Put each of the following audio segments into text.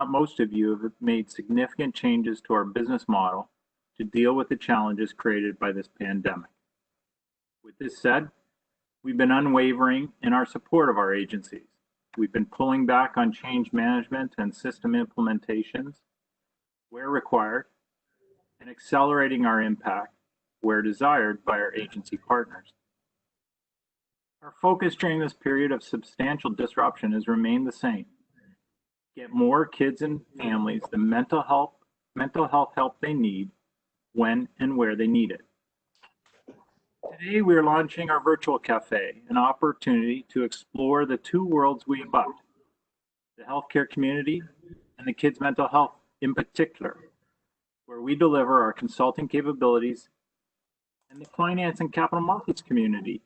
most of you have made significant changes to our business model to deal with the challenges created by this pandemic. With this said, we've been unwavering in our support of our agencies. We've been pulling back on change management and system implementations where required, and accelerating our impact where desired by our agency partners. Our focus during this period of substantial disruption has remained the same. Get more kids and families the mental health help they need when and where they need it. Today, we are launching our virtual cafe, an opportunity to explore the two worlds we abut, the healthcare community and the kids' mental health in particular, where we deliver our consulting capabilities, and the finance and capital markets community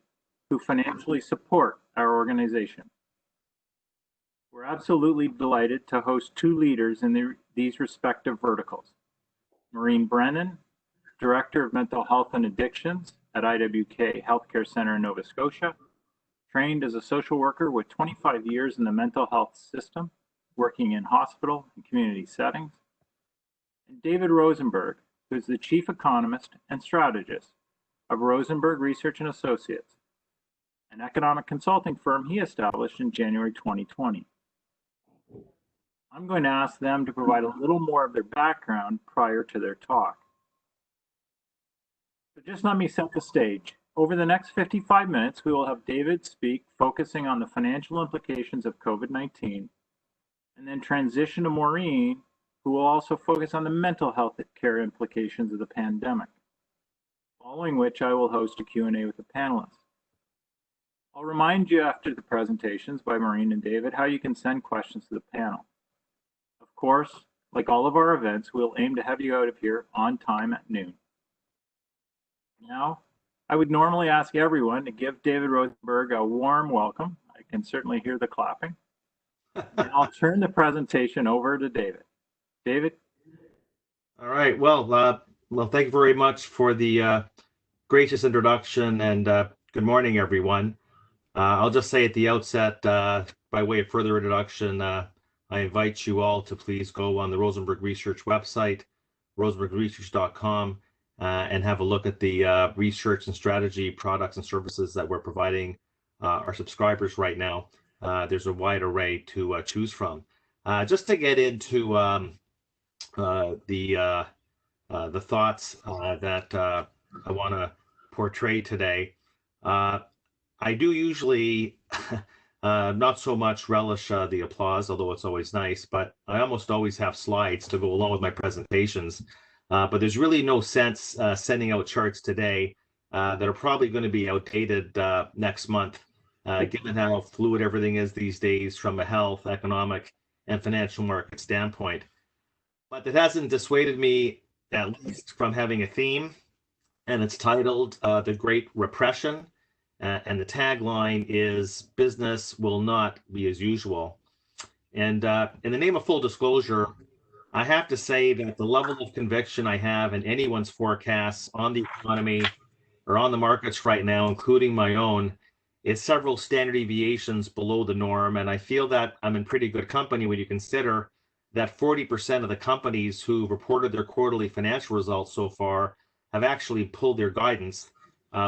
who financially support our organization. We're absolutely delighted to host two leaders in these respective verticals. Maureen Brennan, Director of Mental Health and Addictions at IWK Healthcare Centre in Nova Scotia, trained as a social worker with 25 years in the mental health system, working in hospital and community settings. And David Rosenberg, who is the Chief Economist and Strategist of Rosenberg Research Associates, an economic consulting firm he established in January 2020. I'm going to ask them to provide a little more of their background prior to their talk. So just let me set the stage. Over the next 55 minutes, we will have David speak, focusing on the financial implications of COVID-19, and then transition to Maureen, who will also focus on the mental health care implications of the pandemic, following which I will host a Q&A with the panelists. I'll remind you after the presentations by Maureen and David how you can send questions to the panel. Of course, like all of our events, we'll aim to have you out of here on time at noon. Now, I would normally ask everyone to give David Rosenberg a warm welcome. I can certainly hear the clapping. And I'll turn the presentation over to David. David? All right. Well, thank you very much for the gracious introduction, and good morning, everyone. I'll just say at the outset, by way of further introduction, I invite you all to please go on the Rosenberg Research website, rosenbergresearch.com, and have a look at the research and strategy products and services that we're providing our subscribers right now. There's a wide array to choose from. Just to get into the thoughts that I want to portray today, I do usually not so much relish the applause, although it's always nice, but I almost always have slides to go along with my presentations. But there's really no sense sending out charts today that are probably going to be outdated next month, given how fluid everything is these days from a health, economic, and financial market standpoint. But that hasn't dissuaded me, at least, from having a theme, and it's titled The Great Repression. And the tagline is, business will not be as usual. And in the name of full disclosure, I have to say that the level of conviction I have in anyone's forecasts on the economy or on the markets right now, including my own, is several standard deviations below the norm. And I feel that I'm in pretty good company when you consider that 40% of the companies who reported their quarterly financial results so far have actually pulled their guidance,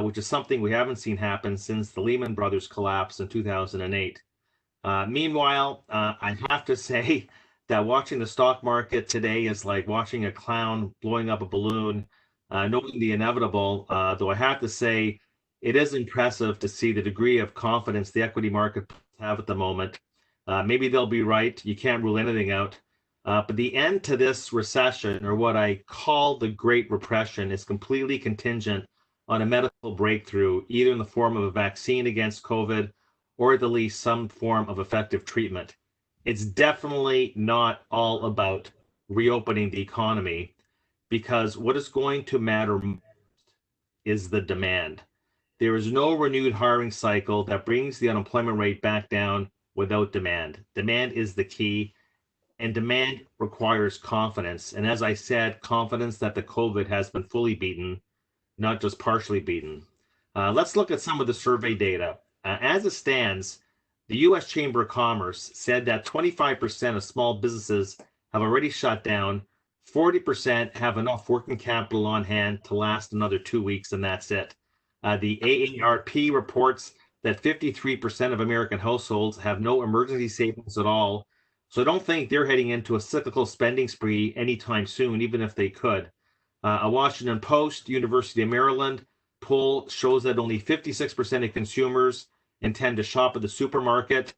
which is something we haven't seen happen since the Lehman Brothers collapse in 2008. Meanwhile, I have to say that watching the stock market today is like watching a clown blowing up a balloon, knowing the inevitable, though I have to say it is impressive to see the degree of confidence the equity markets have at the moment. Maybe they'll be right. You can't rule anything out. But the end to this recession, or what I call the Great Repression, is completely contingent on a medical breakthrough, either in the form of a vaccine against COVID or at the least some form of effective treatment. It's definitely not all about reopening the economy, because what is going to matter most is the demand. There is no renewed hiring cycle that brings the unemployment rate back down without demand. Demand is the key, and demand requires confidence. And as I said, confidence that the COVID has been fully beaten, not just partially beaten. Let's look at some of the survey data. As it stands, the U.S. Chamber of Commerce said that 25% of small businesses have already shut down. 40% have enough working capital on hand to last another 2 weeks, and that's it. The AARP reports that 53% of American households have no emergency savings at all. So I don't think they're heading into a cyclical spending spree anytime soon, even if they could. A Washington Post, University of Maryland poll shows that only 56% of consumers intend to shop at the supermarket,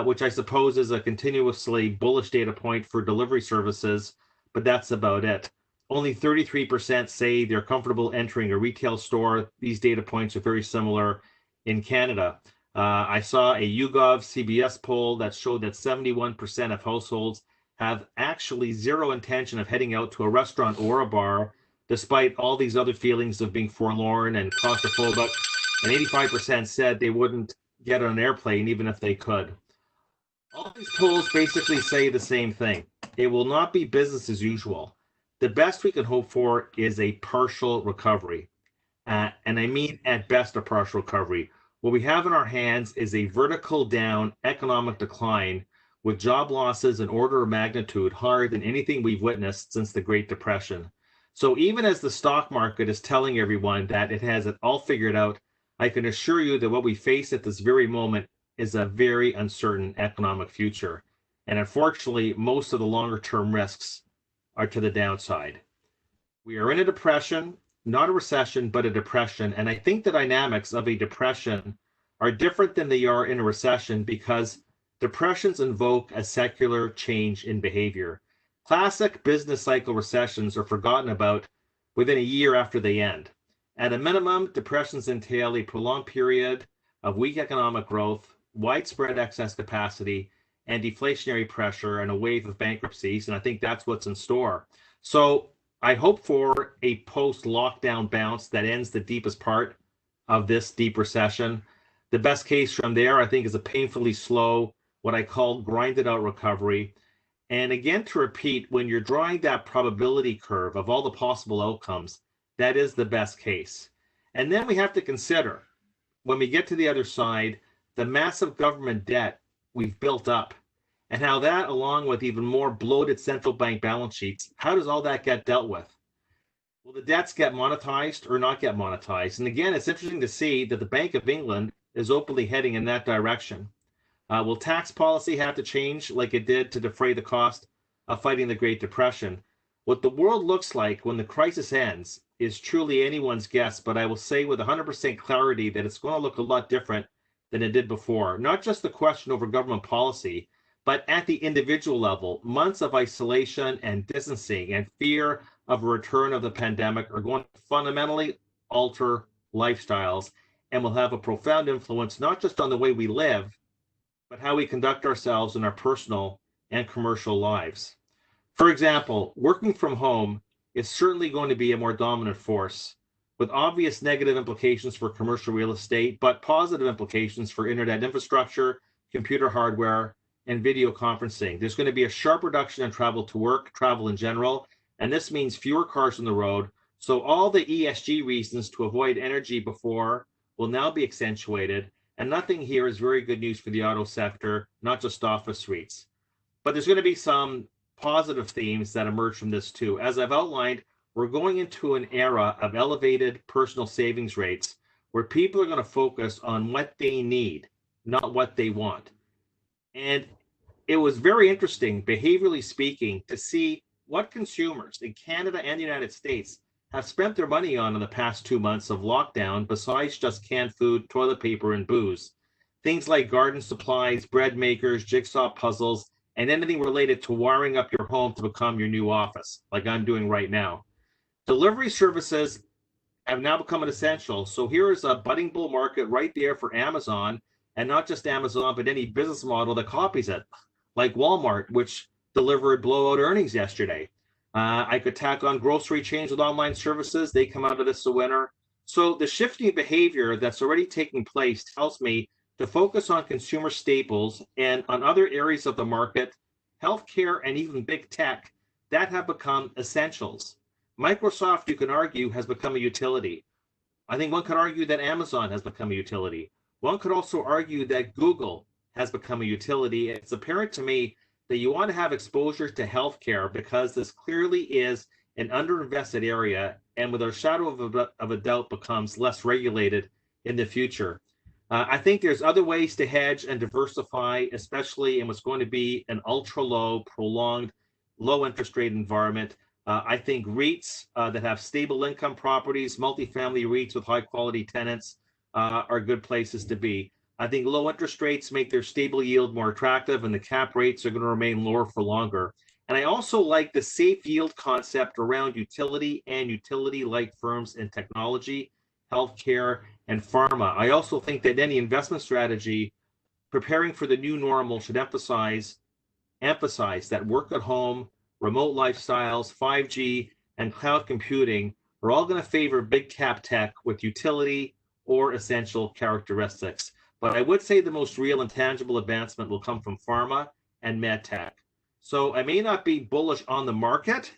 which I suppose is a continuously bullish data point for delivery services, but that's about it. Only 33% say they're comfortable entering a retail store. These data points are very similar in Canada. I saw a YouGov CBS poll that showed that 71% of households have actually zero intention of heading out to a restaurant or a bar, despite all these other feelings of being forlorn and claustrophobic. And 85% said they wouldn't get on an airplane even if they could. All these polls basically say the same thing. It will not be business as usual. The best we can hope for is a partial recovery. And I mean at best a partial recovery. What we have in our hands is a vertical down economic decline with job losses an order of magnitude higher than anything we've witnessed since the Great Depression. So even as the stock market is telling everyone that it has it all figured out, I can assure you that what we face at this very moment is a very uncertain economic future. And unfortunately, most of the longer term risks are to the downside. We are in a depression, not a recession, but a depression. And I think the dynamics of a depression are different than they are in a recession because depressions invoke a secular change in behavior. Classic business cycle recessions are forgotten about within a year after they end. At a minimum, depressions entail a prolonged period of weak economic growth, widespread excess capacity, and deflationary pressure and a wave of bankruptcies. And I think that's what's in store. So I hope for a post-lockdown bounce that ends the deepest part of this deep recession. The best case from there, I think, is a painfully slow, what I call grinded out recovery. And again, to repeat, when you're drawing that probability curve of all the possible outcomes, that is the best case. And then we have to consider, when we get to the other side, the massive government debt we've built up and how that, along with even more bloated central bank balance sheets, how does all that get dealt with? Will the debts get monetized or not get monetized? And again, it's interesting to see that the Bank of England is openly heading in that direction. Will tax policy have to change like it did to defray the cost of fighting the Great Depression? What the world looks like when the crisis ends is truly anyone's guess, but I will say with 100% clarity that it's going to look a lot different than it did before. Not just the question over government policy, but at the individual level, months of isolation and distancing and fear of a return of the pandemic are going to fundamentally alter lifestyles and will have a profound influence not just on the way we live, but how we conduct ourselves in our personal and commercial lives. For example, working from home is certainly going to be a more dominant force, with obvious negative implications for commercial real estate, but positive implications for internet infrastructure, computer hardware, and video conferencing. There's going to be a sharp reduction in travel to work, travel in general, and this means fewer cars on the road. So all the ESG reasons to avoid energy before will now be accentuated. And nothing here is very good news for the auto sector, not just office REITs. But there's going to be some positive themes that emerge from this too. As I've outlined, we're going into an era of elevated personal savings rates where people are going to focus on what they need, not what they want. And it was very interesting, behaviorally speaking, to see what consumers in Canada and the United States have spent their money on in the past 2 months of lockdown, besides just canned food, toilet paper, and booze. Things like garden supplies, bread makers, jigsaw puzzles, and anything related to wiring up your home to become your new office, like I'm doing right now. Delivery services have now become an essential. So here is a budding bull market right there for Amazon, and not just Amazon, but any business model that copies it, like Walmart, which delivered blowout earnings yesterday. I could tack on grocery chains with online services. They come out of this a winner. So the shifting behavior that's already taking place tells me to focus on consumer staples and on other areas of the market, healthcare, and even big tech that have become essentials. Microsoft, you can argue, has become a utility. I think one could argue that Amazon has become a utility. One could also argue that Google has become a utility. It's apparent to me that you want to have exposure to healthcare because this clearly is an underinvested area and with a shadow of a doubt becomes less regulated in the future. I think there's other ways to hedge and diversify, especially in what's going to be an ultra low, prolonged, low interest rate environment. I think REITs that have stable income properties, multifamily REITs with high quality tenants are good places to be. I think low interest rates make their stable yield more attractive and the cap rates are going to remain lower for longer. And I also like the safe yield concept around utility and utility-like firms in technology, healthcare, and pharma. I also think that any investment strategy preparing for the new normal should emphasize that work at home, remote lifestyles, 5G, and cloud computing are all going to favor big cap tech with utility or essential characteristics. But I would say the most real and tangible advancement will come from pharma and med tech. So I may not be bullish on the market,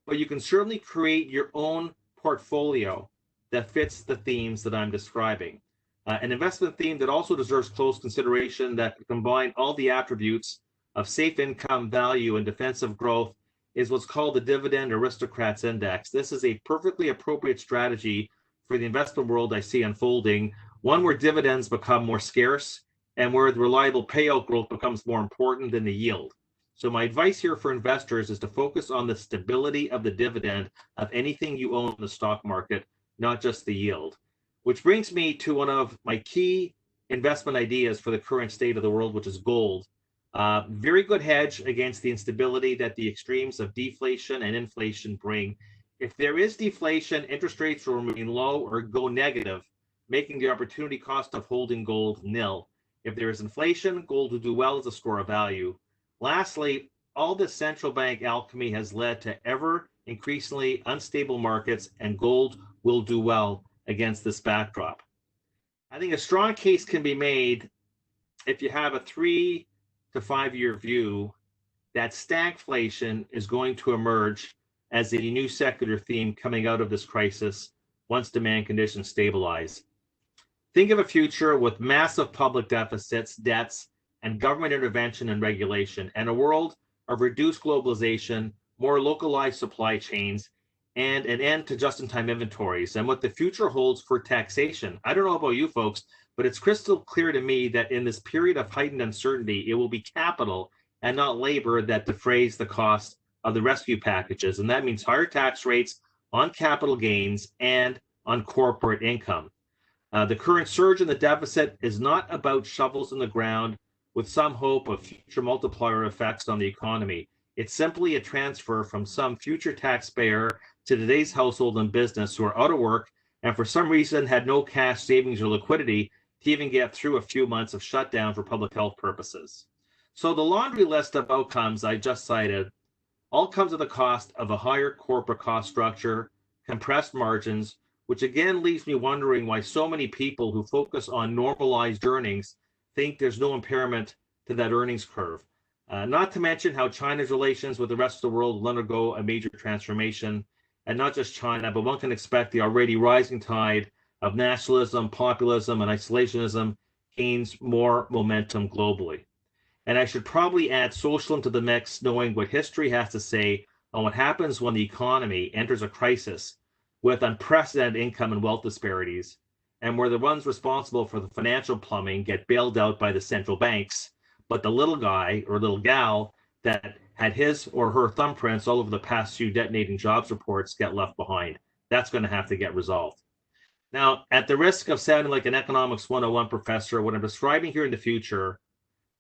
but you can certainly create your own portfolio that fits the themes that I'm describing. An investment theme that also deserves close consideration that can combine all the attributes of safe income, value, and defensive growth is what's called the Dividend Aristocrats Index. This is a perfectly appropriate strategy for the investment world I see unfolding, one where dividends become more scarce and where the reliable payout growth becomes more important than the yield. So my advice here for investors is to focus on the stability of the dividend of anything you own in the stock market, not just the yield. Which brings me to one of my key investment ideas for the current state of the world, which is gold. Very good hedge against the instability that the extremes of deflation and inflation bring. If there is deflation, interest rates will remain low or go negative, making the opportunity cost of holding gold nil. If there is inflation, gold will do well as a store of value. Lastly, all this central bank alchemy has led to ever increasingly unstable markets, and gold will do well against this backdrop. I think a strong case can be made if you have a 3 to 5 year view that stagflation is going to emerge as a new secular theme coming out of this crisis once demand conditions stabilize. Think of a future with massive public deficits, debts, and government intervention and regulation, and a world of reduced globalization, more localized supply chains, and an end to just-in-time inventories, and what the future holds for taxation. I don't know about you folks, but it's crystal clear to me that in this period of heightened uncertainty, it will be capital and not labor that defrays the cost of the rescue packages. And that means higher tax rates on capital gains and on corporate income. The current surge in the deficit is not about shovels in the ground with some hope of future multiplier effects on the economy. It's simply a transfer from some future taxpayer to today's household and business who are out of work and for some reason had no cash savings or liquidity to even get through a few months of shutdown for public health purposes. So the laundry list of outcomes I just cited all comes at the cost of a higher corporate cost structure, compressed margins, which again leaves me wondering why so many people who focus on normalized earnings think there's no impairment to that earnings curve. Not to mention how China's relations with the rest of the world will undergo a major transformation, and not just China, but one can expect the already rising tide of nationalism, populism, and isolationism gains more momentum globally. And I should probably add socialism to the mix, knowing what history has to say on what happens when the economy enters a crisis with unprecedented income and wealth disparities, and where the ones responsible for the financial plumbing get bailed out by the central banks, but the little guy or little gal that had his or her thumbprints all over the past few detonating jobs reports get left behind. That's going to have to get resolved. Now, at the risk of sounding like an economics 101 professor, what I'm describing here in the future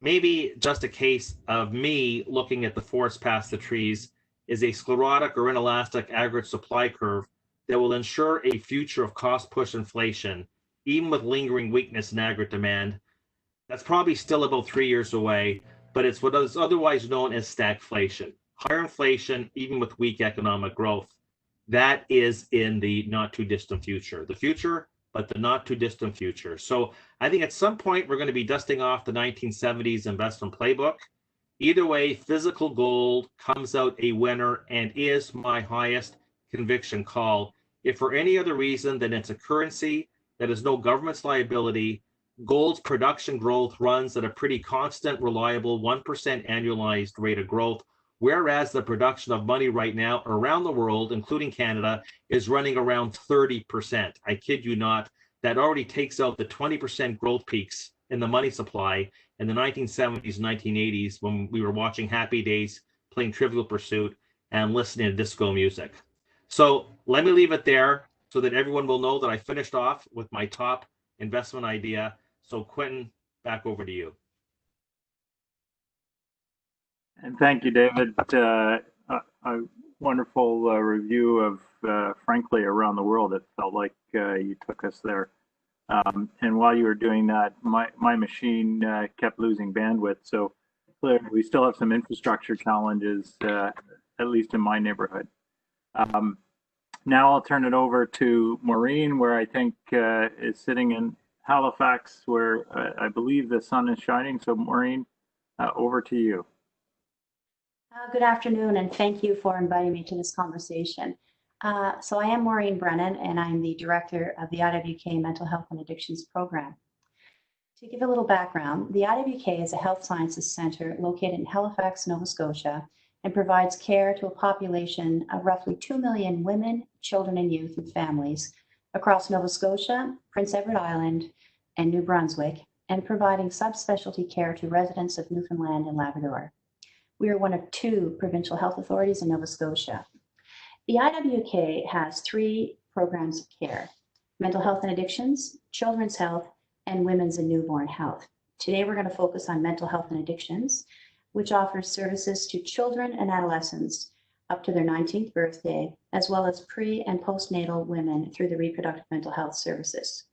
maybe just a case of me looking at the forest past the trees is a sclerotic or inelastic aggregate supply curve that will ensure a future of cost push inflation, even with lingering weakness in aggregate demand. That's probably still about 3 years away, but it's what is otherwise known as stagflation. Higher inflation, even with weak economic growth. That is in the not too distant future. The future, but the not too distant future. So I think at some point we're going to be dusting off the 1970s investment playbook. Either way, physical gold comes out a winner and is my highest conviction call. If for any other reason than it's a currency that has no government's liability, gold's production growth runs at a pretty constant, reliable 1% annualized rate of growth, whereas the production of money right now around the world, including Canada, is running around 30%. I kid you not. That already takes out the 20% growth peaks in the money supply in the 1970s and 1980s when we were watching Happy Days, playing Trivial Pursuit, and listening to disco music. So let me leave it there so that everyone will know that I finished off with my top investment idea. So Quentin, back over to you. And thank you, David. A wonderful review of, frankly, around the world. It felt like you took us there. And while you were doing that, my machine kept losing bandwidth. So clearly we still have some infrastructure challenges, at least in my neighborhood. Now I'll turn it over to Maureen, where I think is sitting in Halifax, where I believe the sun is shining. So Maureen, over to you. Good afternoon, and thank you for inviting me to this conversation. So I am Maureen Brennan, and I'm the director of the IWK Mental Health and Addictions Program. To give a little background, the IWK is a health sciences center located in Halifax, Nova Scotia, and provides care to a population of roughly 2 million women, children, and youth and families across Nova Scotia, Prince Edward Island, and New Brunswick, and providing subspecialty care to residents of Newfoundland and Labrador. We are one of 2 provincial health authorities in Nova Scotia. The IWK has 3 programs of care: mental health and addictions, children's health, and women's and newborn health. Today, we're going to focus on mental health and addictions, which offers services to children and adolescents up to their 19th birthday, as well as pre- and postnatal women through the reproductive mental health services.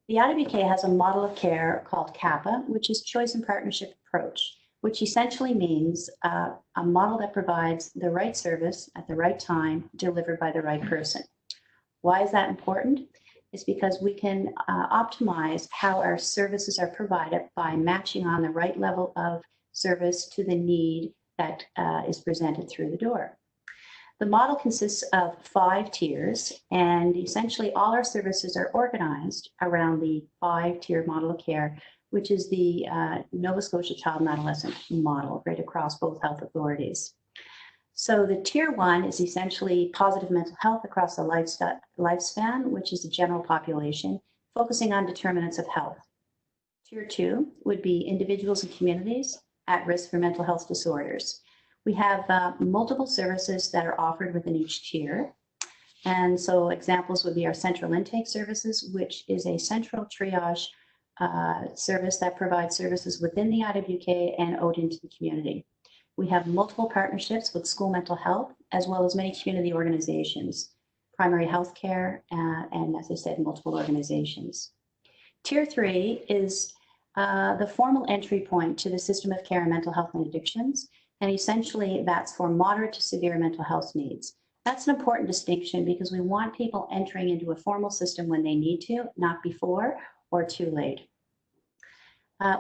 The IWK has a model of care called CAPA, which is Choice and Partnership Approach, which essentially means a model that provides the right service at the right time, delivered by the right person. Why is that important? It's because we can optimize how our services are provided by matching on the right level of service to the need that is presented through the door. The model consists of 5 tiers, and essentially all our services are organized around the 5-tier model of care, which is the Nova Scotia Child and Adolescent model right across both health authorities. So the tier 1 is essentially positive mental health across the lifespan, which is the general population, focusing on determinants of health. Tier 2 would be individuals and communities at risk for mental health disorders. We have multiple services that are offered within each tier. And so examples would be our central intake services, which is a central triage service that provides services within the IWK and out into the community. We have multiple partnerships with school mental health, as well as many community organizations, primary health care, and as I said, multiple organizations. Tier 3 is the formal entry point to the system of care in mental health and addictions, and essentially that's for moderate to severe mental health needs. That's an important distinction because we want people entering into a formal system when they need to, not before or too late.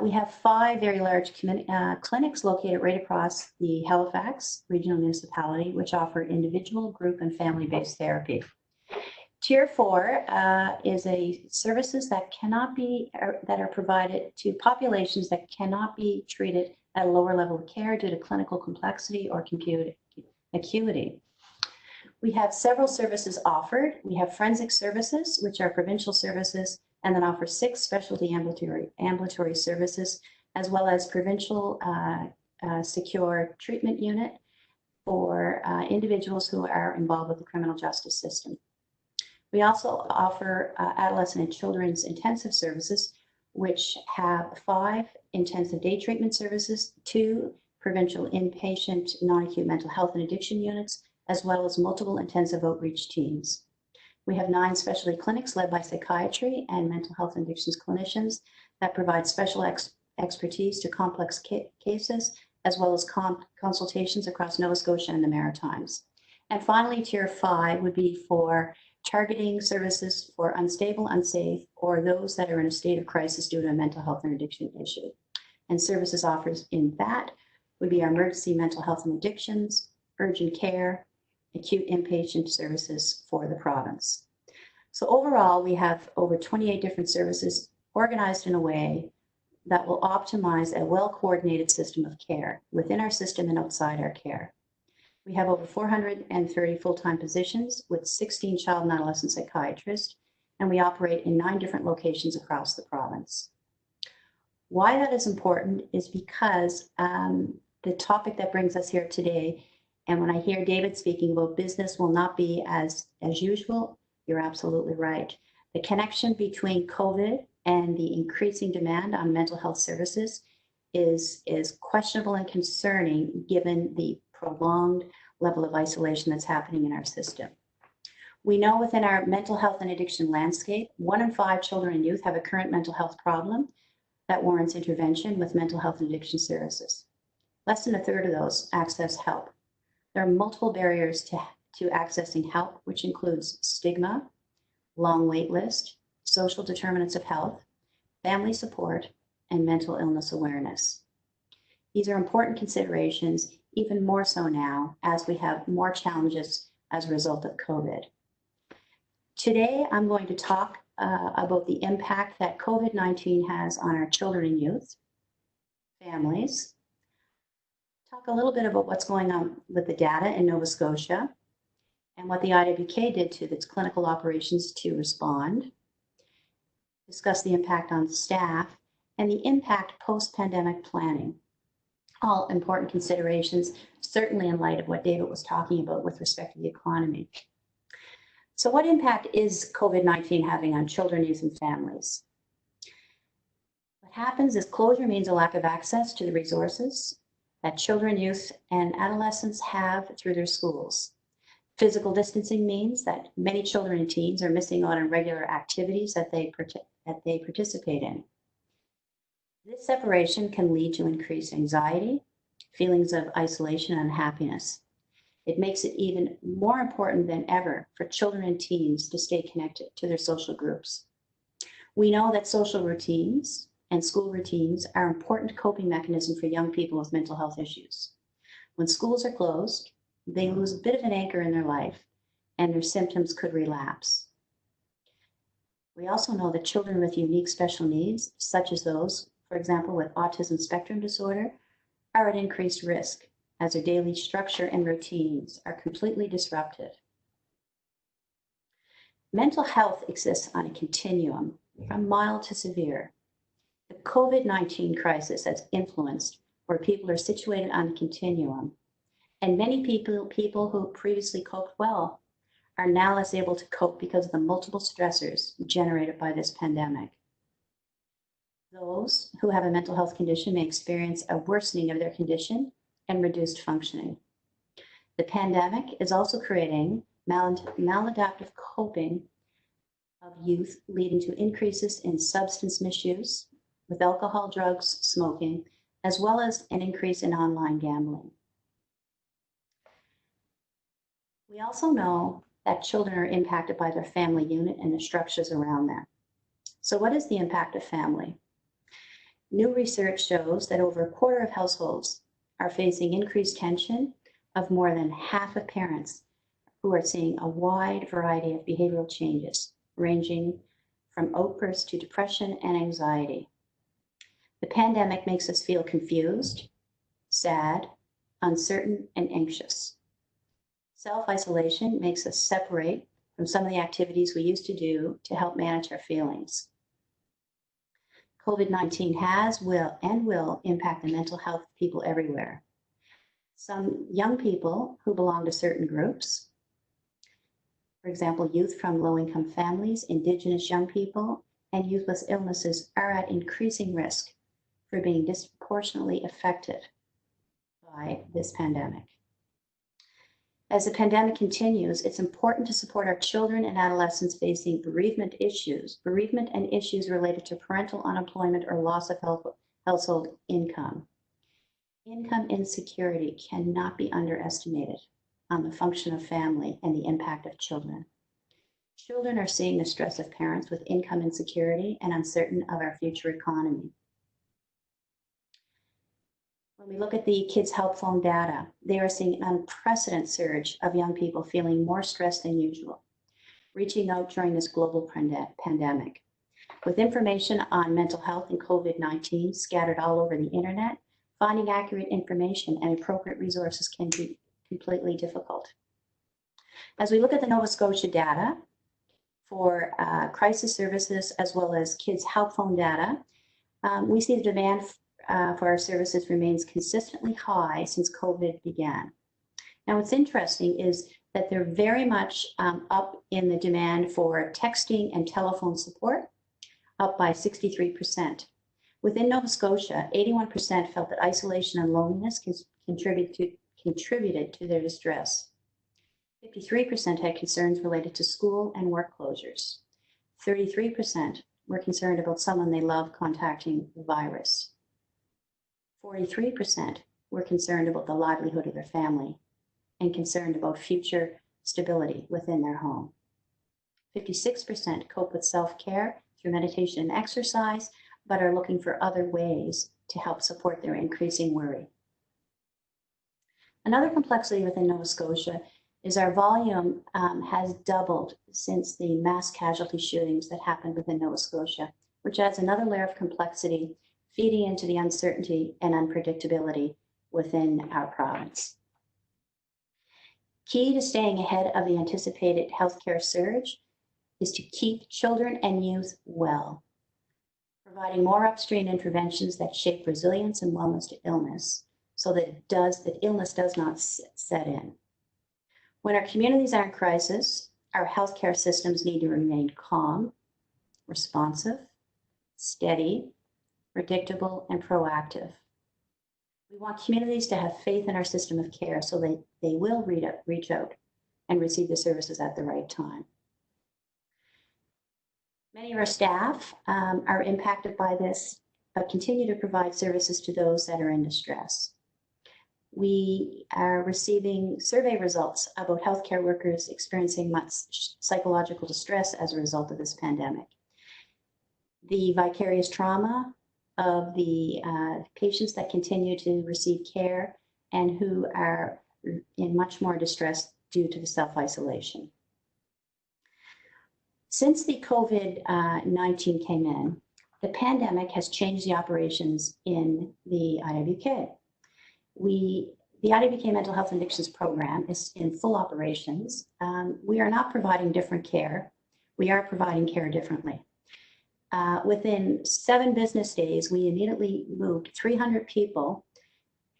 We have 5 very large clinics located right across the Halifax regional municipality, which offer individual, group, and family-based therapy. Tier 4 is a services that cannot be that are provided to populations that cannot be treated at a lower level of care due to clinical complexity or acuity. We have several services offered. We have forensic services, which are provincial services, and then offer 6 specialty ambulatory services, as well as provincial secure treatment unit for individuals who are involved with the criminal justice system. We also offer adolescent and children's intensive services, which have 5 intensive day treatment services, 2 provincial inpatient non-acute mental health and addiction units, as well as multiple intensive outreach teams. We have 9 specialty clinics led by psychiatry and mental health and addictions clinicians that provide special expertise to complex cases, as well as consultations across Nova Scotia and the Maritimes. And finally, Tier 5 would be for targeting services for unstable, unsafe, or those that are in a state of crisis due to a mental health and addiction issue. And services offered in that would be our emergency mental health and addictions, urgent care, acute inpatient services for the province. So overall, we have over 28 different services organized in a way that will optimize a well-coordinated system of care within our system and outside our care. We have over 430 full-time positions with 16 child and adolescent psychiatrists, and we operate in 9 different locations across the province. Why that is important is because the topic that brings us here today, and when I hear David speaking about business will not be as usual, you're absolutely right. The connection between COVID and the increasing demand on mental health services is questionable and concerning given the prolonged level of isolation that's happening in our system. We know within our mental health and addiction landscape, 1 in 5 children and youth have a current mental health problem that warrants intervention with mental health and addiction services. Less than a third of those access help. There are multiple barriers to accessing help, which includes stigma, long wait list, social determinants of health, family support, and mental illness awareness. These are important considerations, even more so now as we have more challenges as a result of COVID. Today, I'm going to talk about the impact that COVID-19 has on our children and youth, families, talk a little bit about what's going on with the data in Nova Scotia and what the IWK did to its clinical operations to respond, discuss the impact on staff, and the impact post-pandemic planning. All important considerations, certainly in light of what David was talking about with respect to the economy. So what impact is COVID-19 having on children, youth, and families? What happens is closure means a lack of access to the resources that children, youth, and adolescents have through their schools. Physical distancing means that many children and teens are missing out on regular activities that they participate in. This separation can lead to increased anxiety, feelings of isolation and unhappiness. It makes it even more important than ever for children and teens to stay connected to their social groups. We know that social routines and school routines are important coping mechanisms for young people with mental health issues. When schools are closed, they lose a bit of an anchor in their life and their symptoms could relapse. We also know that children with unique special needs, such as those, for example, with autism spectrum disorder, are at increased risk as their daily structure and routines are completely disrupted. Mental health exists on a continuum from mild to severe. The COVID-19 crisis has influenced where people are situated on the continuum, and many people who previously coped well are now less able to cope because of the multiple stressors generated by this pandemic. Those who have a mental health condition may experience a worsening of their condition and reduced functioning. The pandemic is also creating maladaptive coping of youth, leading to increases in substance misuse with alcohol, drugs, smoking, as well as an increase in online gambling. We also know that children are impacted by their family unit and the structures around them. So what is the impact of family? New research shows that over a quarter of households are facing increased tension of more than half of parents who are seeing a wide variety of behavioral changes, ranging from outbursts to depression and anxiety. The pandemic makes us feel confused, sad, uncertain, and anxious. Self-isolation makes us separate from some of the activities we used to do to help manage our feelings. COVID-19 will impact the mental health of people everywhere. Some young people who belong to certain groups, for example, youth from low-income families, Indigenous young people, and youth with illnesses are at increasing risk for being disproportionately affected by this pandemic. As the pandemic continues, it's important to support our children and adolescents facing bereavement and issues related to parental unemployment or loss of household income. Income insecurity cannot be underestimated on the function of family and the impact of children. Children are seeing the stress of parents with income insecurity and uncertain of our future economy. When we look at the Kids Help Phone data, they are seeing an unprecedented surge of young people feeling more stressed than usual. reaching out during this global pandemic. With information on mental health and COVID-19 scattered all over the internet, finding accurate information and appropriate resources can be completely difficult. As we look at the Nova Scotia data for crisis services as well as kids' help phone data, we see the demand for our services remains consistently high since COVID began. Now, what's interesting is that they're very much up in the demand for texting and telephone support, up by 63%. Within Nova Scotia, 81% felt that isolation and loneliness contributed to their distress. 53% had concerns related to school and work closures. 33% were concerned about someone they love contacting the virus. 43% were concerned about the livelihood of their family and concerned about future stability within their home. 56% cope with self-care through meditation and exercise, but are looking for other ways to help support their increasing worry. Another complexity within Nova Scotia is our volume has doubled since the mass casualty shootings that happened within Nova Scotia, which adds another layer of complexity, feeding into the uncertainty and unpredictability within our province. Key to staying ahead of the anticipated healthcare surge is to keep children and youth well, providing more upstream interventions that shape resilience and wellness to illness so that illness does not set in. When our communities are in crisis, our healthcare systems need to remain calm, responsive, steady, predictable, and proactive. We want communities to have faith in our system of care so they will reach out and receive the services at the right time. Many of our staff are impacted by this, but continue to provide services to those that are in distress. We are receiving survey results about healthcare workers experiencing much psychological distress as a result of this pandemic. The vicarious trauma of the patients that continue to receive care and who are in much more distress due to the self-isolation. Since the COVID-19 came in, the pandemic has changed the operations in the IWK. The IWK Mental Health and Addictions Program is in full operations. We are not providing different care. We are providing care differently. Within 7 business days, we immediately moved 300 people,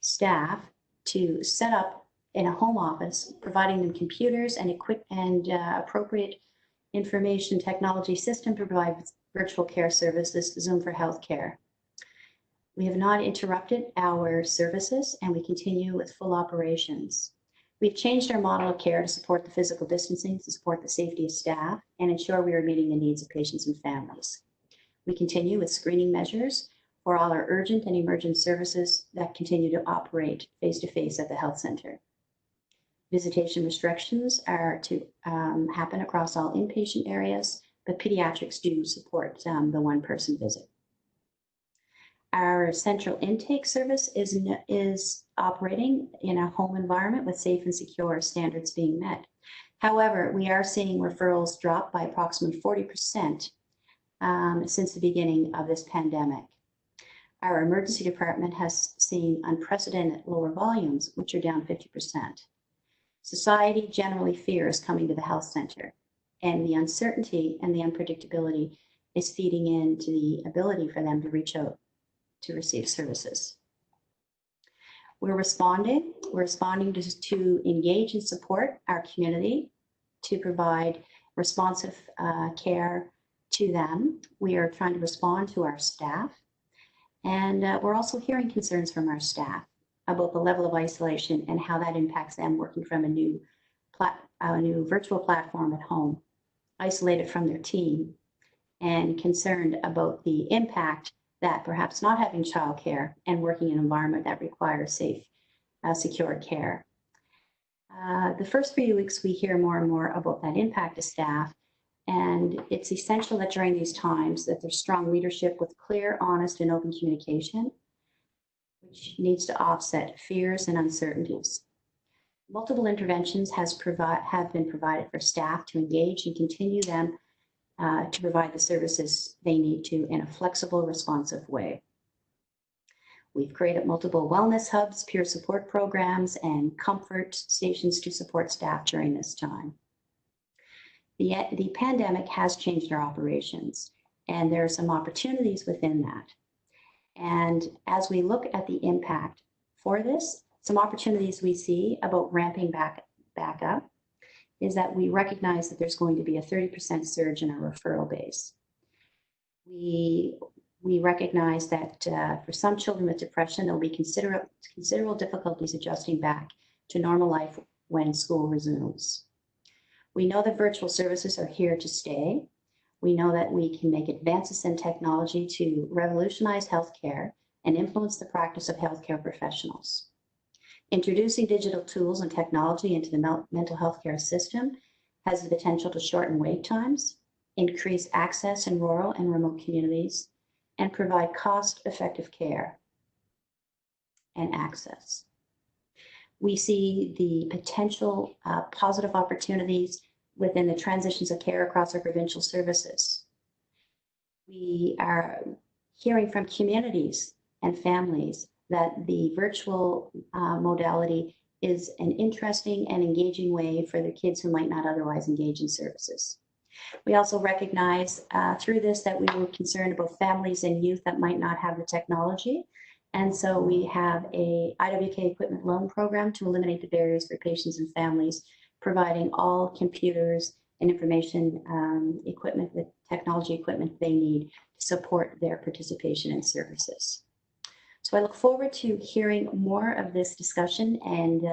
staff, to set up in a home office, providing them computers and appropriate information technology system to provide virtual care services, Zoom for Healthcare. We have not interrupted our services and we continue with full operations. We've changed our model of care to support the physical distancing, to support the safety of staff, and ensure we are meeting the needs of patients and families. We continue with screening measures for all our urgent and emergent services that continue to operate face-to-face at the health center. Visitation restrictions are to happen across all inpatient areas, but pediatrics do support the one-person visit. Our central intake service is operating in a home environment with safe and secure standards being met. However, we are seeing referrals drop by approximately 40% since the beginning of this pandemic. Our emergency department has seen unprecedented lower volumes, which are down 50%. Society generally fears coming to the health center, and the uncertainty and the unpredictability is feeding into the ability for them to reach out to receive services. We're responding to engage and support our community, to provide responsive care to them. We are trying to respond to our staff, and we're also hearing concerns from our staff about the level of isolation and how that impacts them working from a new virtual platform at home, isolated from their team, and concerned about the impact that perhaps not having childcare and working in an environment that requires safe, secure care. The first few weeks, we hear more and more about that impact to staff, and it's essential that during these times that there's strong leadership with clear, honest, and open communication, which needs to offset fears and uncertainties. Multiple interventions have been provided for staff to engage and continue them to provide the services they need to in a flexible, responsive way. We've created multiple wellness hubs, peer support programs, and comfort stations to support staff during this time. The pandemic has changed our operations, and there are some opportunities within that. And as we look at the impact for this, some opportunities we see about ramping back up is that we recognize that there's going to be a 30% surge in our referral base. We recognize that for some children with depression, there'll be considerable difficulties adjusting back to normal life when school resumes. We know that virtual services are here to stay. We know that we can make advances in technology to revolutionize healthcare and influence the practice of healthcare professionals. Introducing digital tools and technology into the mental health care system has the potential to shorten wait times, increase access in rural and remote communities, and provide cost-effective care and access. We see the potential positive opportunities within the transitions of care across our provincial services. We are hearing from communities and families that the virtual modality is an interesting and engaging way for the kids who might not otherwise engage in services. We also recognize through this that we were concerned about families and youth that might not have the technology. And so we have a IWK equipment loan program to eliminate the barriers for patients and families, providing all computers and information equipment, the technology equipment they need to support their participation in services. So I look forward to hearing more of this discussion, and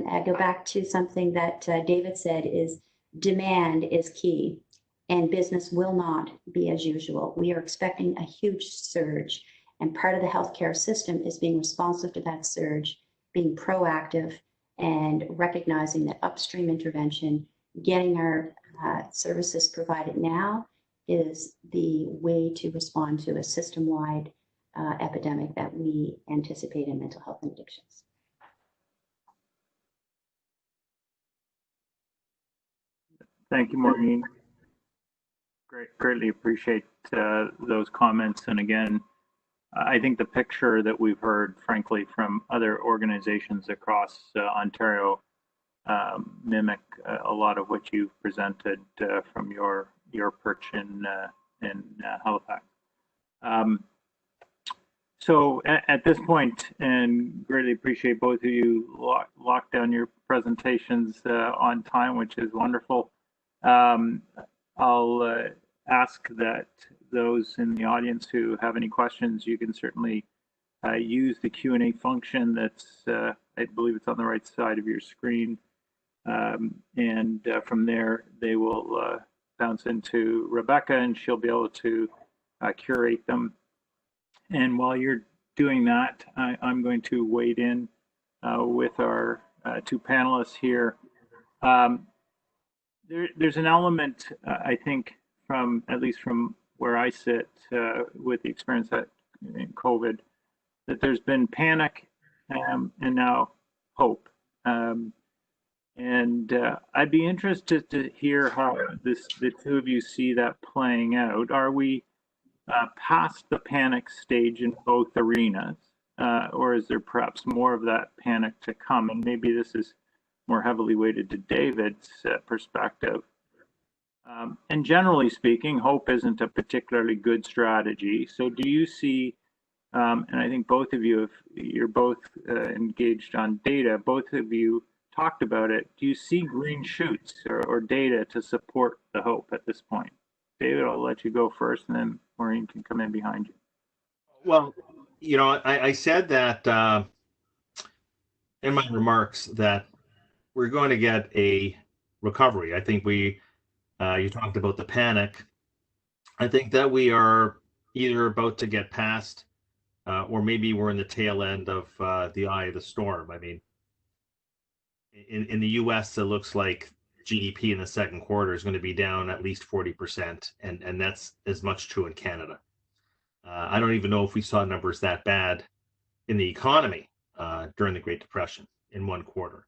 I go back to something that David said is demand is key, and business will not be as usual. We are expecting a huge surge, and part of the healthcare system is being responsive to that surge, being proactive, and recognizing that upstream intervention, getting our services provided now, is the way to respond to a system-wide epidemic that we anticipate in mental health and addictions. Thank you, Maureen. Greatly appreciate those comments. And again, I think the picture that we've heard, frankly, from other organizations across Ontario mimic a lot of what you've presented from your perch in Halifax. So at this point, and greatly appreciate both of you locked down your presentations on time, which is wonderful. I'll ask that those in the audience who have any questions, you can certainly use the Q&A function that's, I believe it's on the right side of your screen. And from there, they will bounce into Rebecca, and she'll be able to curate them. And while you're doing that, I'm going to wade in with our two panelists here. There's an element, I think, at least from where I sit with the experience in COVID, that there's been panic and now hope. And I'd be interested to hear how the two of you see that playing out. Are we past the panic stage in both arenas, or is there perhaps more of that panic to come? And maybe this is more heavily weighted to David's perspective. And generally speaking, hope isn't a particularly good strategy. So do you see, and I think both of you, you're both engaged on data, both of you talked about it, do you see green shoots or data to support the hope at this point? David, I'll let you go first, and then Maureen can come in behind you. Well, you know, I said that in my remarks that we're going to get a recovery. I think you talked about the panic. I think that we are either about to get past, or maybe we're in the tail end of the eye of the storm. I mean, in the U.S., it looks like GDP in the second quarter is going to be down at least 40%, and that's as much true in Canada. I don't even know if we saw numbers that bad in the economy during the Great Depression in one quarter.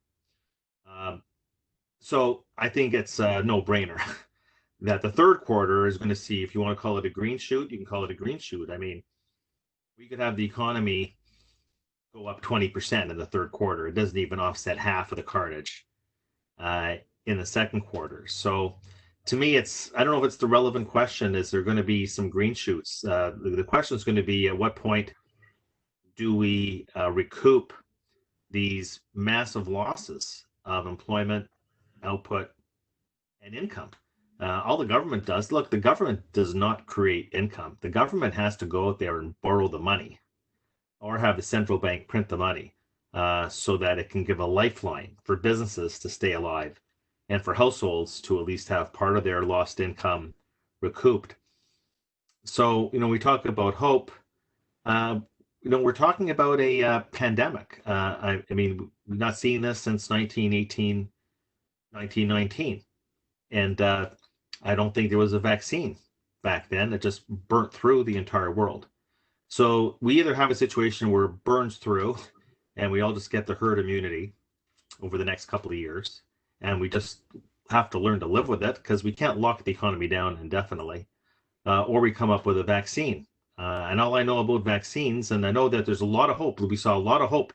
So I think it's a no-brainer that the third quarter is going to see, if you want to call it a green shoot, you can call it a green shoot. I mean, we could have the economy go up 20% in the third quarter. It doesn't even offset half of the carnage in the second quarter. So to me, I don't know if it's the relevant question. Is there going to be some green shoots? The question is going to be, at what point do we recoup these massive losses of employment, output, and income? All the government does, look, the government does not create income. The government has to go out there and borrow the money or have the central bank print the money so that it can give a lifeline for businesses to stay alive and for households to at least have part of their lost income recouped. So, we talk about hope. We're talking about a pandemic. I mean, we've not seen this since 1918, 1919. And I don't think there was a vaccine back then. It just burnt through the entire world. So we either have a situation where it burns through and we all just get the herd immunity over the next couple of years, and we just have to learn to live with it because we can't lock the economy down indefinitely, or we come up with a vaccine. And all I know about vaccines, and I know that there's a lot of hope. We saw a lot of hope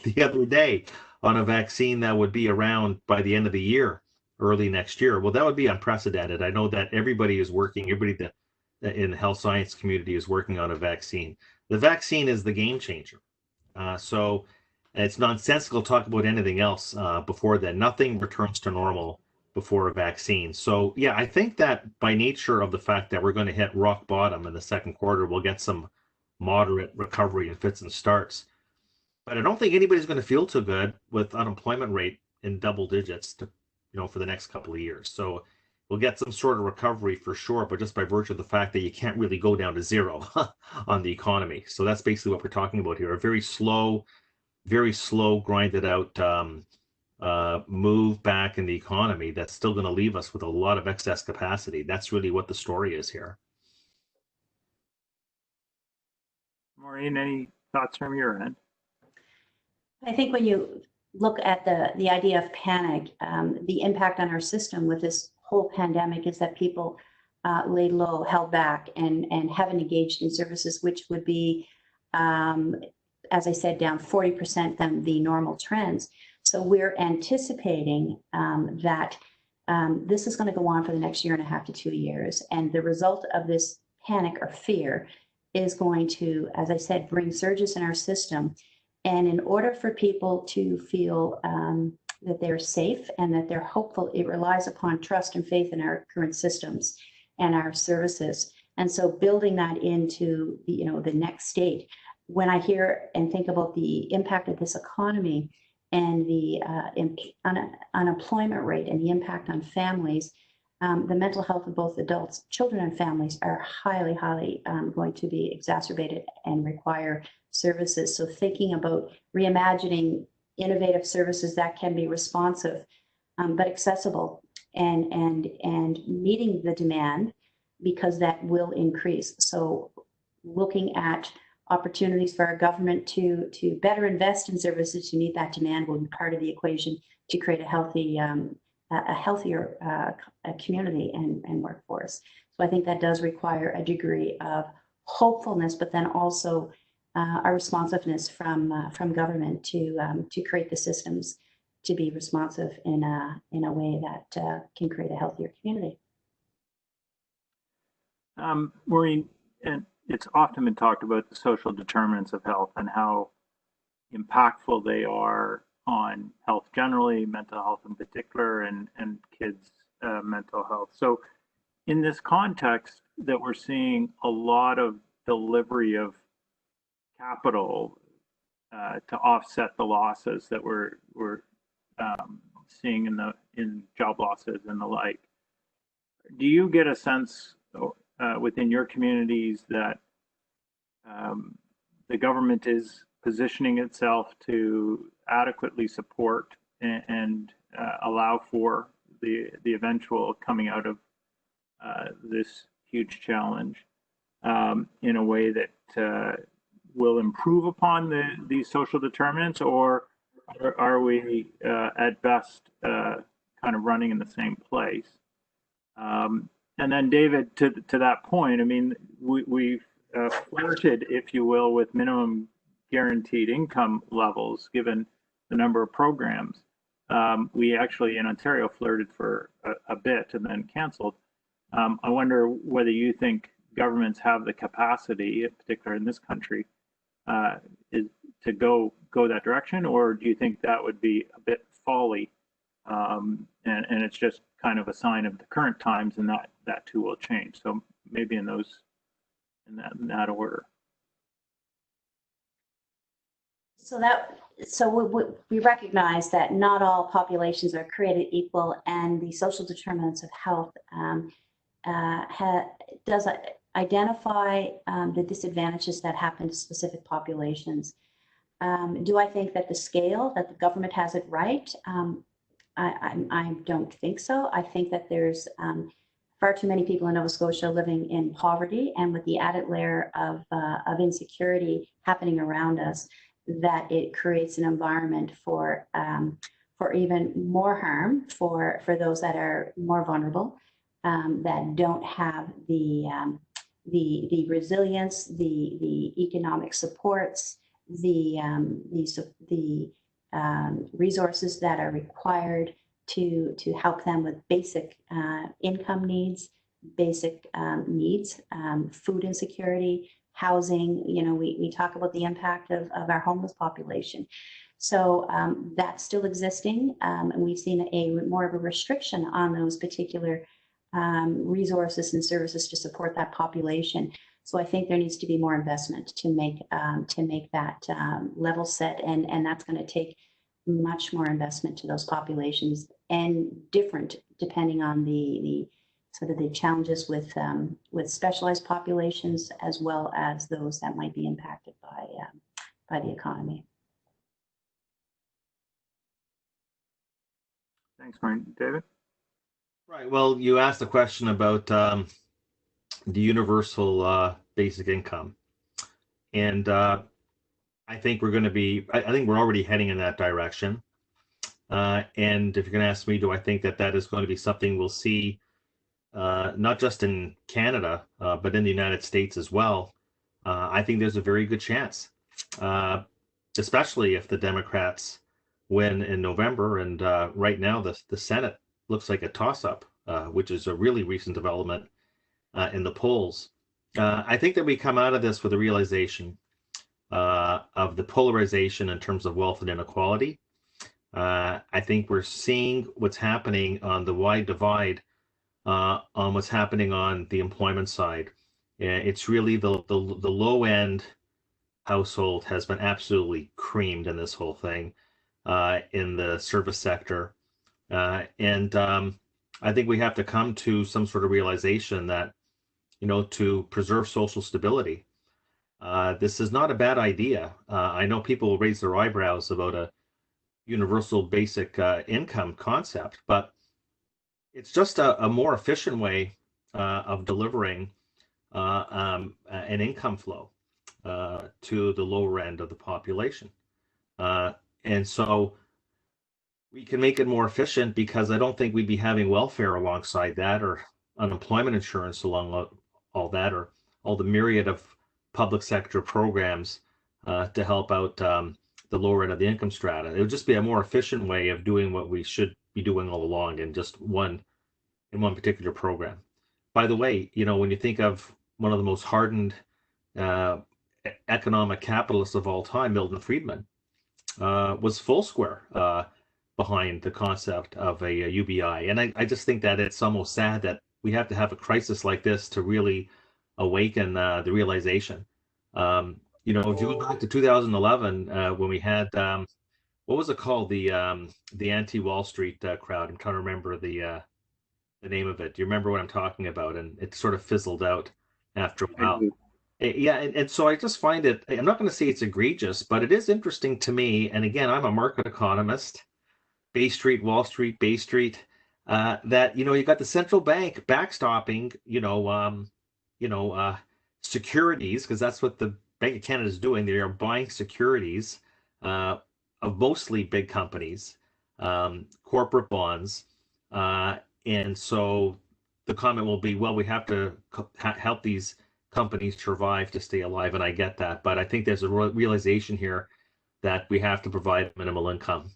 the other day on a vaccine that would be around by the end of the year, early next year. Well, that would be unprecedented. I know that everybody is working, everybody that in the health science community is working on a vaccine. The vaccine is the game changer. So it's nonsensical to talk about anything else before then. Nothing returns to normal before a vaccine. So yeah, I think that by nature of the fact that we're going to hit rock bottom in the second quarter, we'll get some moderate recovery in fits and starts. But I don't think anybody's going to feel too good with unemployment rate in double digits for the next couple of years. So we'll get some sort of recovery for sure, but just by virtue of the fact that you can't really go down to zero on the economy. So that's basically what we're talking about here. A very slow, grinded out move back in the economy that's still going to leave us with a lot of excess capacity. That's really what the story is here. Maureen, any thoughts from your end? I think when you look at the idea of panic, the impact on our system with this whole pandemic is that people laid low, held back, and haven't engaged in services, which would be, as I said, down 40% than the normal trends. So we're anticipating that this is going to go on for the next 1.5 to 2 years. And the result of this panic or fear is going to, as I said, bring surges in our system. And in order for people to feel that they're safe and that they're hopeful, it relies upon trust and faith in our current systems and our services. And so building that into the next state, when I hear and think about the impact of this economy and the unemployment rate and the impact on families, the mental health of both adults, children, and families are highly, highly going to be exacerbated and require services. So thinking about reimagining innovative services that can be responsive but accessible and meeting the demand, because that will increase. So looking at opportunities for our government to better invest in services to meet that demand will be part of the equation to create a healthier community and workforce. So I think that does require a degree of hopefulness, but then also a responsiveness from government to create the systems to be responsive in a way that can create a healthier community. Maureen, and it's often been talked about the social determinants of health and how impactful they are on health generally, mental health in particular, and kids' mental health. So in this context that we're seeing a lot of delivery of capital to offset the losses that we're seeing in job losses and the like, do you get a sense within your communities that the government is positioning itself to adequately support and allow for the eventual coming out of this huge challenge in a way that will improve upon these social determinants, or are we at best kind of running in the same place? And then, David, to that point, I mean, we've flirted, if you will, with minimum guaranteed income levels given the number of programs. We actually in Ontario flirted for a bit and then canceled. I wonder whether you think governments have the capacity, in particular in this country, to go that direction, or do you think that would be a bit folly, and it's just kind of a sign of the current times, and that too will change? So maybe in that order. So we recognize that not all populations are created equal, and the social determinants of health does identify the disadvantages that happen to specific populations. Do I think that the government has it right? I don't think so. I think that there's far too many people in Nova Scotia living in poverty, and with the added layer of insecurity happening around us, that it creates an environment for even more harm for those that are more vulnerable, that don't have the resilience, the economic supports, the resources that are required to help them with basic income needs, basic needs, food insecurity, housing. You know, we talk about the impact of our homeless population. So that's still existing, and we've seen more of a restriction on those particular resources and services to support that population. So I think there needs to be more investment to make that level set, and that's going to take much more investment to those populations, and different depending on the sort of the challenges with specialized populations, as well as those that might be impacted by the economy. Thanks, Maureen. David? Right. Well, you asked a question about the universal basic income, and I think we're going to be. I think we're already heading in that direction. And if you're going to ask me, do I think that is going to be something we'll see, not just in Canada, but in the United States as well? I think there's a very good chance, especially if the Democrats win in November. And right now, the Senate looks like a toss-up, which is a really recent development in the polls. I think that we come out of this with a realization of the polarization in terms of wealth and inequality. I think we're seeing what's happening on the wide divide on what's happening on the employment side. It's really the low-end household has been absolutely creamed in this whole thing, in the service sector. And I think we have to come to some sort of realization that, you know, to preserve social stability, this is not a bad idea. I know people will raise their eyebrows about a universal basic income concept, but it's just a more efficient way of delivering an income flow to the lower end of the population. And so we can make it more efficient, because I don't think we'd be having welfare alongside that, or unemployment insurance along all that, or all the myriad of public sector programs to help out the lower end of the income strata. It would just be a more efficient way of doing what we should be doing all along in just one particular program. By the way, you know, when you think of one of the most hardened economic capitalists of all time, Milton Friedman, was full square behind the concept of a UBI. And I just think that it's almost sad that we have to have a crisis like this to really awaken the realization. You know, if you go back to 2011, when we had, what was it called? The anti-Wall Street crowd. I'm trying to remember the name of it. Do you remember what I'm talking about? And it sort of fizzled out after a while. Yeah, and so I just find it, I'm not going to say it's egregious, but it is interesting to me. And again, I'm a market economist, Bay Street, Wall Street, Bay Street, that, you know, you got the central bank backstopping, securities, because that's what the Bank of Canada is doing. They are buying securities of mostly big companies, corporate bonds, and so the comment will be, well, we have to help these companies survive to stay alive, and I get that, but I think there's a realization here that we have to provide minimal income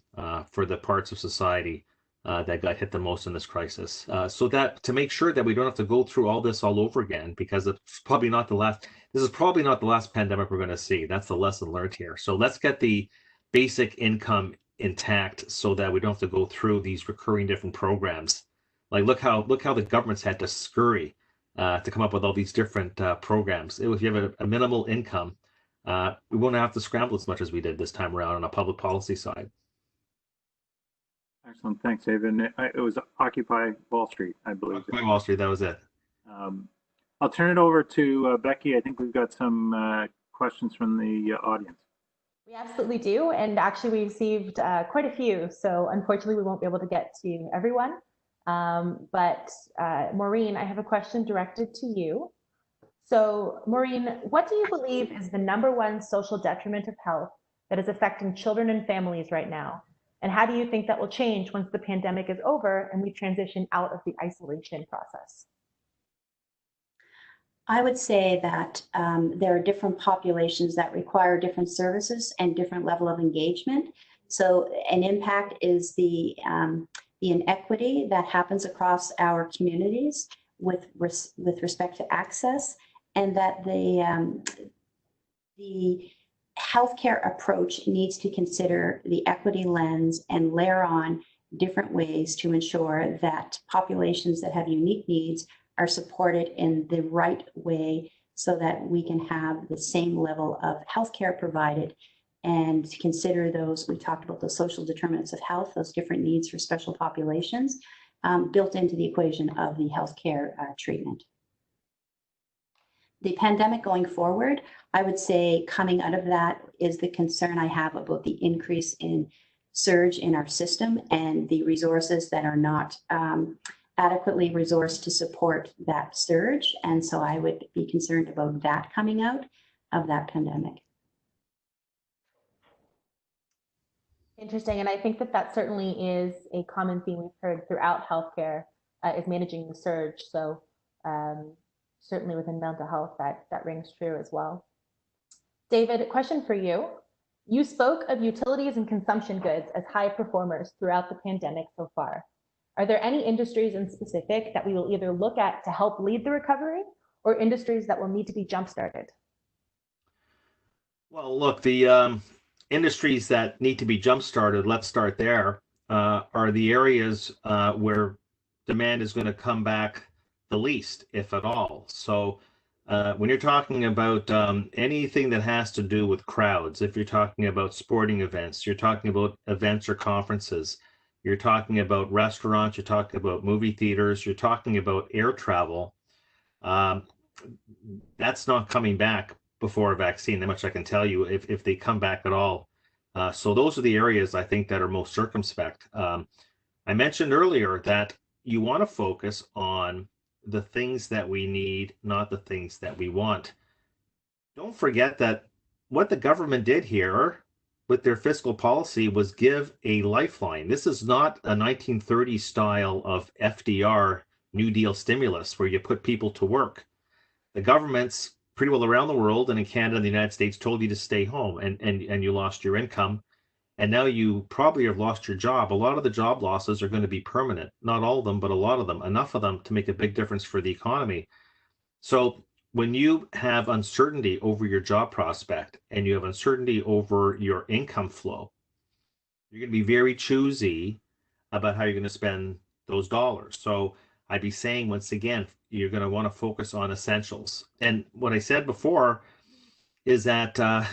for the parts of society that got hit the most in this crisis. So that to make sure that we don't have to go through all this all over again, because it's probably not the last. This is probably not the last pandemic we're going to see. That's the lesson learned here. So let's get the basic income intact so that we don't have to go through these recurring different programs. Like look how the government's had to scurry to come up with all these different programs. If you have a minimal income, we won't have to scramble as much as we did this time around on a public policy side. Excellent, thanks, David. It was Occupy Wall Street, I believe. Occupy Wall Street, that was it. I'll turn it over to Becky. I think we've got some questions from the audience. We absolutely do, and actually we received quite a few, so unfortunately we won't be able to get to everyone. But Maureen, I have a question directed to you. So Maureen, what do you believe is the #1 social detriment of health that is affecting children and families right now? And how do you think that will change once the pandemic is over and we transition out of the isolation process? I would say that there are different populations that require different services and different level of engagement. So an impact is the inequity that happens across our communities with respect to access, and that the healthcare approach needs to consider the equity lens and layer on different ways to ensure that populations that have unique needs are supported in the right way so that we can have the same level of healthcare provided, and to consider those, we talked about the social determinants of health, those different needs for special populations built into the equation of the healthcare treatment. The pandemic going forward, I would say coming out of that is the concern I have about the increase in surge in our system and the resources that are not adequately resourced to support that surge. And so I would be concerned about that coming out of that pandemic. Interesting, and I think that that certainly is a common theme we've heard throughout healthcare, is managing the surge. So certainly within mental health, that rings true as well. David, a question for you. You spoke of utilities and consumption goods as high performers throughout the pandemic so far. Are there any industries in specific that we will either look at to help lead the recovery, or industries that will need to be jump-started? Well, look, the industries that need to be jump-started, let's start there, are the areas where demand is going to come back the least, if at all. So when you're talking about anything that has to do with crowds, if you're talking about sporting events, you're talking about events or conferences, you're talking about restaurants, you're talking about movie theaters, you're talking about air travel, that's not coming back before a vaccine, that much I can tell you, if they come back at all. So those are the areas I think that are most circumspect. I mentioned earlier that you want to focus on the things that we need, not the things that we want. Don't forget that what the government did here with their fiscal policy was give a lifeline. This is not a 1930s style of FDR New Deal stimulus where you put people to work. The governments pretty well around the world and in Canada and the United States told you to stay home, and you lost your income. And now you probably have lost your job. A lot of the job losses are going to be permanent. Not all of them, but a lot of them, enough of them to make a big difference for the economy. So when you have uncertainty over your job prospect and you have uncertainty over your income flow, you're going to be very choosy about how you're going to spend those dollars. So I'd be saying, once again, you're going to want to focus on essentials. And what I said before is that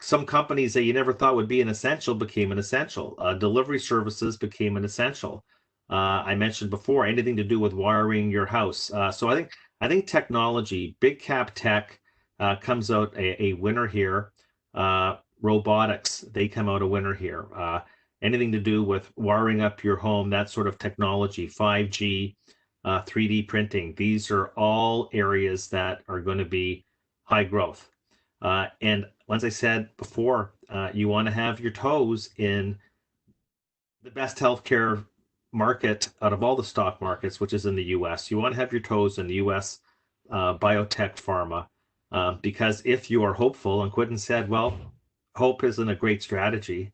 some companies that you never thought would be an essential became an essential. Delivery services became an essential. I mentioned before, anything to do with wiring your house. So I think technology, big cap tech comes out a winner here. Robotics, they come out a winner here. Anything to do with wiring up your home, that sort of technology, 5G, 3D printing, these are all areas that are going to be high growth. And as I said before, you want to have your toes in the best healthcare market out of all the stock markets, which is in the US. You want to have your toes in the US biotech pharma, because if you are hopeful, and Quentin said, well, hope isn't a great strategy.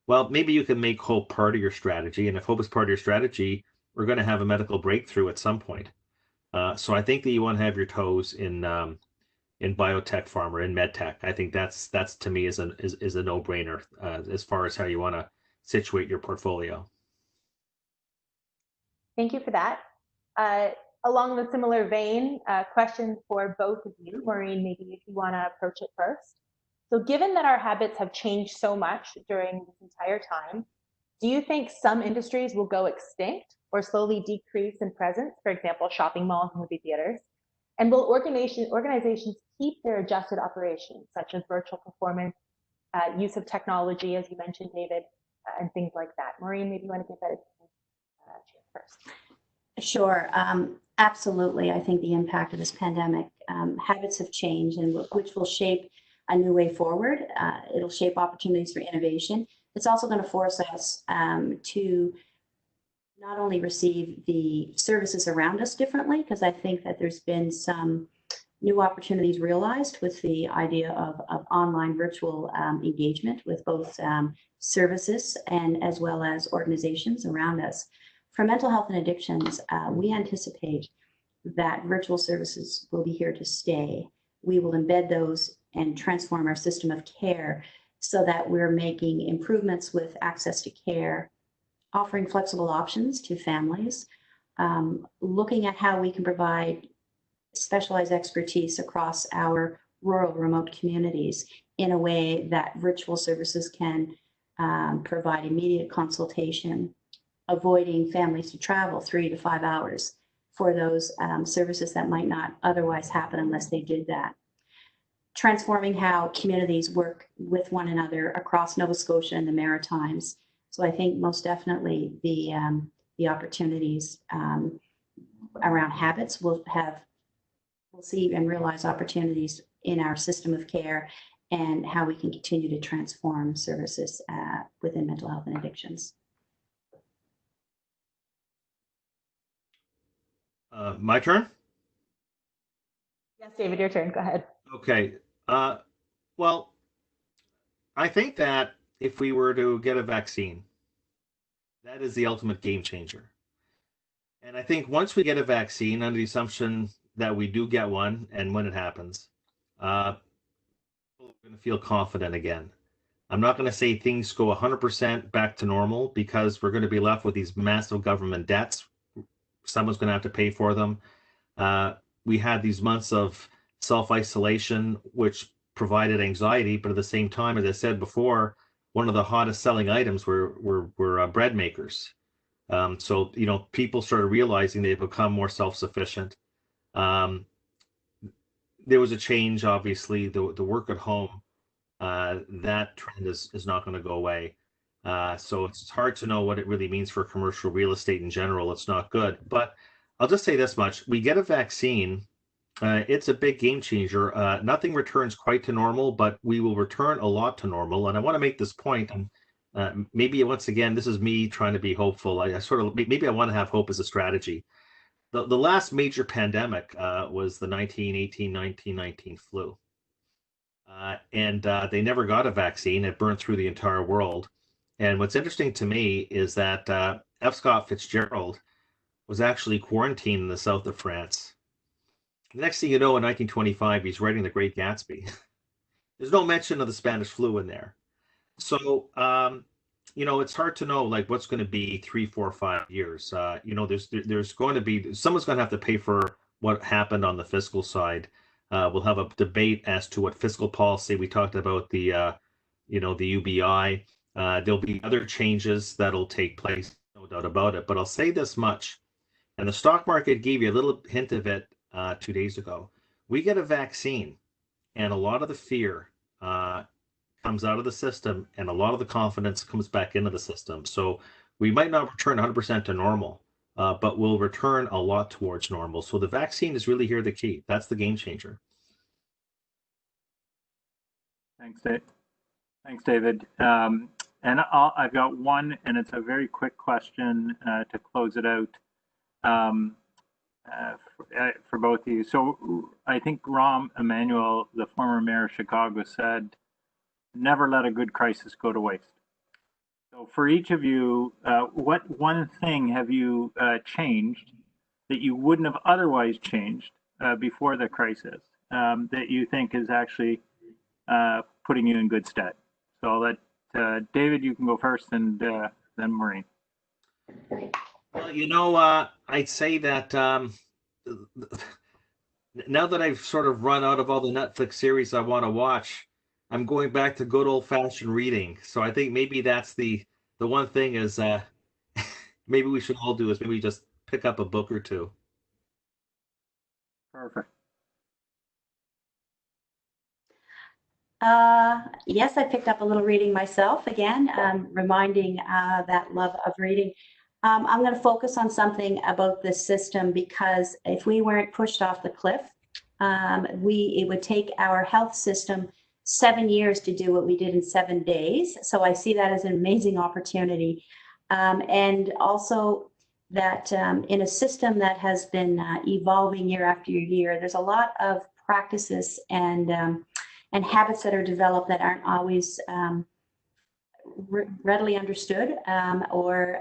Well, maybe you can make hope part of your strategy. And if hope is part of your strategy, we're going to have a medical breakthrough at some point. So I think that you want to have your toes in biotech pharma, in medtech. I think that's to me is a no-brainer as far as how you want to situate your portfolio. Thank you for that. Along the similar vein, question for both of you. Maureen, maybe if you want to approach it first. So given that our habits have changed so much during this entire time, do you think some industries will go extinct or slowly decrease in presence, for example, shopping malls and movie theaters? And will organizations keep their adjusted operations, such as virtual performance, use of technology, as you mentioned, David, and things like that? Maureen, maybe you want to give that a chance first. Sure. Absolutely. I think the impact of this pandemic, habits have changed, and which will shape a new way forward. It'll shape opportunities for innovation. It's also going to force us to not only receive the services around us differently, because I think that there's been some new opportunities realized with the idea of online virtual engagement with both services and as well as organizations around us. For mental health and addictions, we anticipate that virtual services will be here to stay. We will embed those and transform our system of care so that we're making improvements with access to care, offering flexible options to families, looking at how we can provide specialized expertise across our rural remote communities in a way that virtual services can provide immediate consultation, avoiding families to travel 3 to 5 hours for those services that might not otherwise happen unless they did that. Transforming how communities work with one another across Nova Scotia and the Maritimes. So I think most definitely the opportunities around habits we'll see and realize opportunities in our system of care and how we can continue to transform services within mental health and addictions. My turn? Yes, David, your turn. Go ahead. Okay. Well, I think that if we were to get a vaccine, that is the ultimate game changer. And I think once we get a vaccine, under the assumption that we do get one, and when it happens, we're going to feel confident again. I'm not going to say things go 100% back to normal, because we're going to be left with these massive government debts. Someone's going to have to pay for them. We had these months of self-isolation, which provided anxiety, but at the same time, as I said before, one of the hottest selling items were bread makers. So, you know, people started realizing they've become more self-sufficient. There was a change, obviously, the work at home. That trend is not going to go away. So it's hard to know what it really means for commercial real estate in general. It's not good. But I'll just say this much. We get a vaccine. It's a big game changer. Nothing returns quite to normal, but we will return a lot to normal. And I want to make this point, and maybe once again, this is me trying to be hopeful. Maybe I want to have hope as a strategy. The last major pandemic was the 1918-1919 flu. And they never got a vaccine. It burned through the entire world. And what's interesting to me is that F. Scott Fitzgerald was actually quarantined in the south of France. The next thing you know, in 1925, he's writing The Great Gatsby. There's no mention of the Spanish flu in there. So, you know, it's hard to know like what's going to be 3, 4, 5 years. You know, there's going to be, someone's going to have to pay for what happened on the fiscal side. We'll have a debate as to what fiscal policy. We talked about the, you know, the UBI. There'll be other changes that'll take place, no doubt about it. But I'll say this much, and the stock market gave you a little hint of it 2 days ago. We get a vaccine, and a lot of the fear comes out of the system, and a lot of the confidence comes back into the system. So we might not return 100% to normal, but we'll return a lot towards normal. So the vaccine is really here the key. That's the game changer. Thanks, Dave. Thanks, David. And I've got one, and it's a very quick question to close it out for both of you. So I think Rahm Emanuel, the former mayor of Chicago, said, "Never let a good crisis go to waste." So for each of you, what one thing have you changed that you wouldn't have otherwise changed before the crisis that you think is actually putting you in good stead? So I'll let David, you can go first, and then Maureen. Well, you know, I'd say that now that I've sort of run out of all the Netflix series I want to watch, I'm going back to good old-fashioned reading. So I think maybe that's the one thing is maybe we should all do is maybe just pick up a book or two. Perfect. Yes, I picked up a little reading myself again, reminding that love of reading. I'm going to focus on something about this system because if we weren't pushed off the cliff, it would take our health system 7 years to do what we did in 7 days. So I see that as an amazing opportunity. And also that in a system that has been evolving year after year, there's a lot of practices and habits that are developed that aren't always readily understood or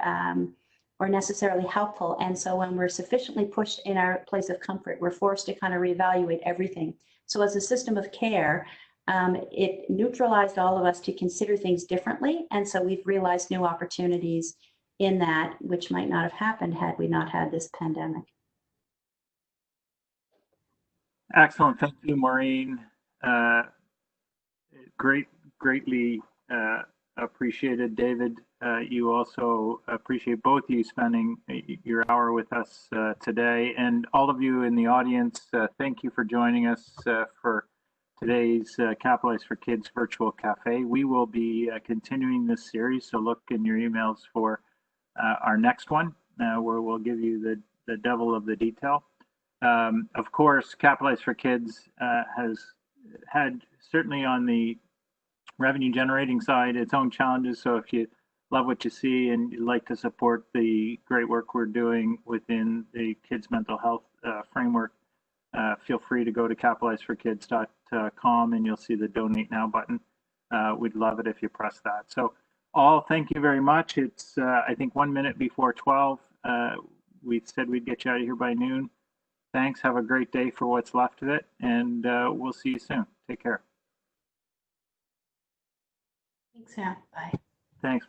necessarily helpful. And so when we're sufficiently pushed in our place of comfort, we're forced to kind of reevaluate everything. So as a system of care, it neutralized all of us to consider things differently. And so we've realized new opportunities in that, which might not have happened had we not had this pandemic. Excellent. Thank you, Maureen. Greatly appreciated. David, you also appreciate both of you spending your hour with us today. And all of you in the audience, thank you for joining us for today's Capitalize for Kids Virtual Cafe. We will be continuing this series, so look in your emails for our next one, where we'll give you the devil of the detail. Of course, Capitalize for Kids has had, certainly on the revenue generating side, its own challenges. So if you love what you see and you'd like to support the great work we're doing within the kids mental health framework, feel free to go to capitalizeforkids.com and you'll see the donate now button. We'd love it if you press that. So all, thank you very much. It's I think 1 minute before 12. We said we'd get you out of here by noon. Thanks. Have a great day for what's left of it, and we'll see you soon. Take care. Thanks, Sam. Bye. Thanks.